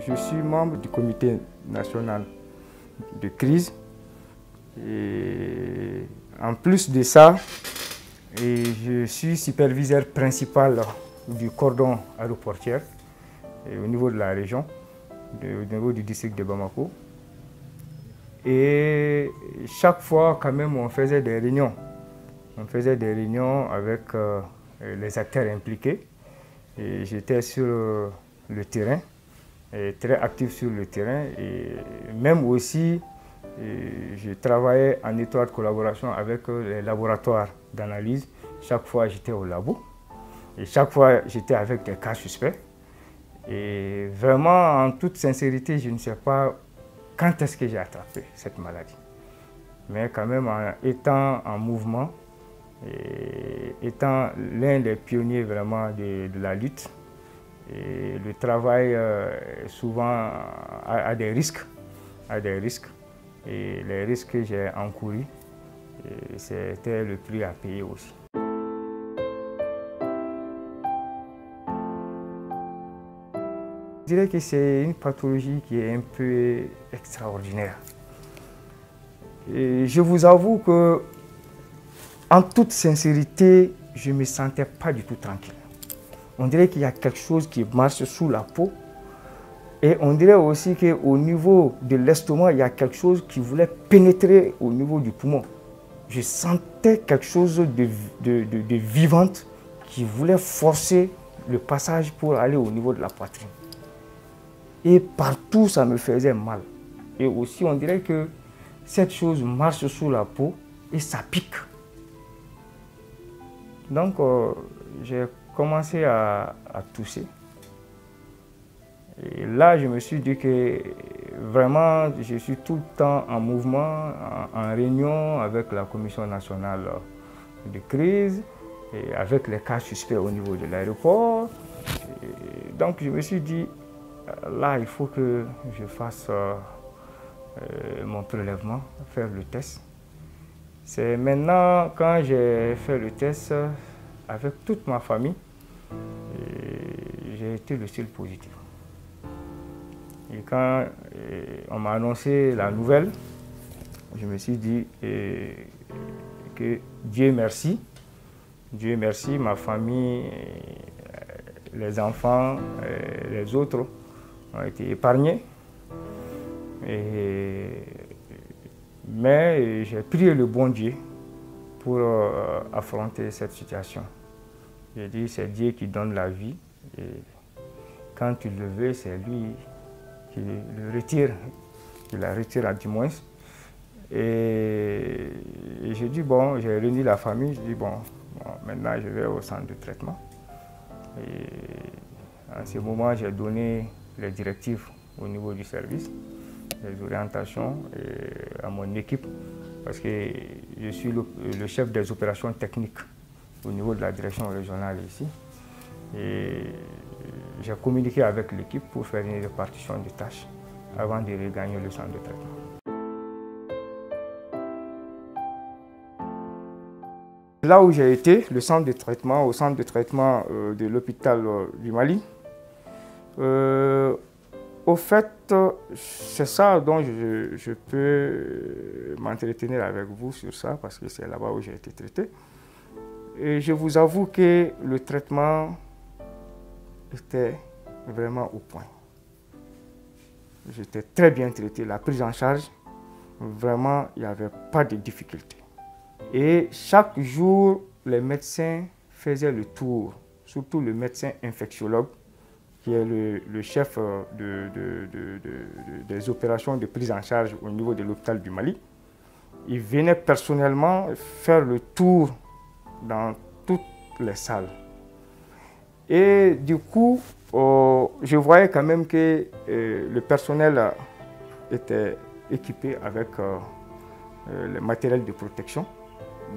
Je suis membre du comité national de crise. Et en plus de ça, je suis superviseur principal du cordon aéroportuaire au niveau de la région, au niveau du district de Bamako. Et chaque fois, quand même, on faisait des réunions. On faisait des réunions avec les acteurs impliqués. J'étais sur le terrain, très actif sur le terrain. Et même aussi, je travaillais en étroite collaboration avec les laboratoires d'analyse. Chaque fois, j'étais au labo. Et chaque fois, j'étais avec des cas suspects. Et vraiment, en toute sincérité, je ne sais pas quand est-ce que j'ai attrapé cette maladie. Mais quand même, en étant en mouvement, et étant l'un des pionniers vraiment de la lutte, et le travail souvent a des risques. Et les risques que j'ai encourus, c'était le prix à payer aussi. Je dirais que c'est une pathologie qui est un peu extraordinaire. Et je vous avoue que, en toute sincérité, je ne me sentais pas du tout tranquille. On dirait qu'il y a quelque chose qui marche sous la peau. Et on dirait aussi qu'au niveau de l'estomac, il y a quelque chose qui voulait pénétrer au niveau du poumon. Je sentais quelque chose de vivante qui voulait forcer le passage pour aller au niveau de la poitrine. Et partout, ça me faisait mal. Et aussi, on dirait que cette chose marche sous la peau et ça pique. Donc, j'ai commencé à tousser. Et là, je me suis dit que vraiment, je suis tout le temps en mouvement, en réunion avec la Commission nationale de crise, et avec les cas suspects au niveau de l'aéroport. Donc, je me suis dit, là, il faut que je fasse mon prélèvement, faire le test. C'est maintenant, quand j'ai fait le test avec toute ma famille, j'ai été le seul positif. Et quand on m'a annoncé la nouvelle, je me suis dit que Dieu merci, ma famille, les enfants, les autres ont été épargnés. Mais j'ai prié le bon Dieu pour affronter cette situation. J'ai dit, c'est Dieu qui donne la vie. Et quand tu le veux, c'est lui qui le retire, qui la retire du moins. Et j'ai dit, bon, j'ai réuni la famille, j'ai dit, bon, maintenant je vais au centre de traitement. Et en ce moment, j'ai donné les directives au niveau du service, les orientations à mon équipe, parce que je suis le chef des opérations techniques au niveau de la direction régionale ici. Et j'ai communiqué avec l'équipe pour faire une répartition des tâches avant de regagner le centre de traitement. Là où j'ai été, le centre de traitement, au centre de traitement de l'hôpital du Mali, au fait, c'est ça dont je peux m'entretenir avec vous sur ça, parce que c'est là-bas où j'ai été traité. Et je vous avoue que le traitement était vraiment au point. J'étais très bien traité, la prise en charge, vraiment, il n'y avait pas de difficulté. Et chaque jour, les médecins faisaient le tour, surtout le médecin infectiologue, qui est le chef des opérations de prise en charge au niveau de l'hôpital du Mali. Il venait personnellement faire le tour dans toutes les salles. Et du coup, je voyais quand même que le personnel était équipé avec le matériel de protection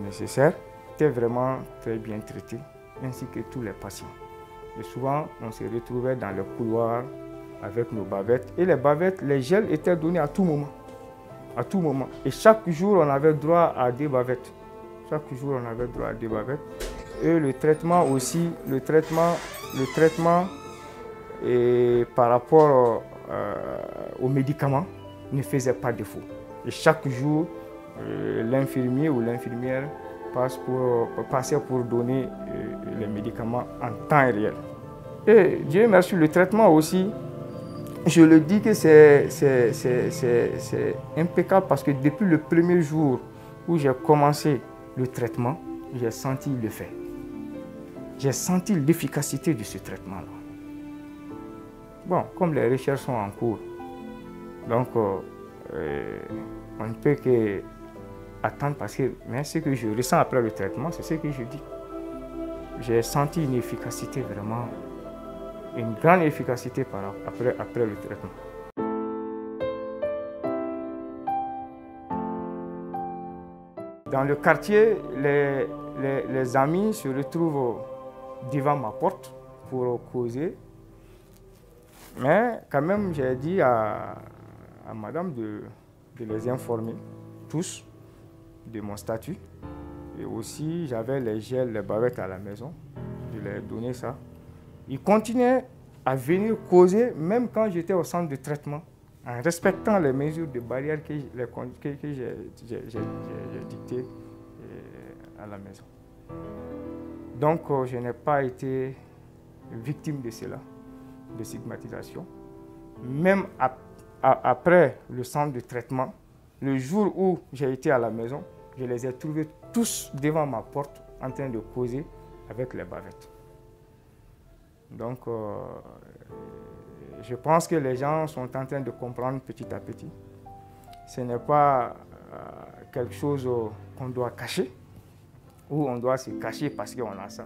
nécessaire. Était vraiment très bien traité, ainsi que tous les patients. Et souvent, on se retrouvait dans le couloir avec nos bavettes. Et les bavettes, les gels étaient donnés à tout moment. À tout moment. Et chaque jour, on avait droit à des bavettes. Chaque jour, on avait droit à des bavettes. Et le traitement aussi, le traitement et par rapport aux médicaments ne faisait pas défaut. Et chaque jour, l'infirmier ou l'infirmière passait pour donner les médicaments en temps réel. Et Dieu merci, le traitement aussi, je le dis que c'est impeccable parce que depuis le premier jour où j'ai commencé le traitement, j'ai senti l'effet. J'ai senti l'efficacité de ce traitement-là. Bon, comme les recherches sont en cours, donc on ne peut qu'attendre parce que mais ce que je ressens après le traitement, c'est ce que je dis. J'ai senti une efficacité vraiment, une grande efficacité après le traitement. Dans le quartier, les amis se retrouvent devant ma porte pour causer. Mais quand même, j'ai dit à madame de les informer, tous, de mon statut. Et aussi, j'avais les gels, les bavettes à la maison. Je leur ai donné ça. Ils continuaient à venir causer, même quand j'étais au centre de traitement, en respectant les mesures de barrière que j'ai dictées à la maison. Donc, je n'ai pas été victime de cela, de stigmatisation. Même après le centre de traitement, le jour où j'ai été à la maison, je les ai trouvés tous devant ma porte en train de causer avec les bavettes. Donc, je pense que les gens sont en train de comprendre petit à petit. Ce n'est pas quelque chose qu'on doit cacher ou on doit se cacher parce qu'on a ça.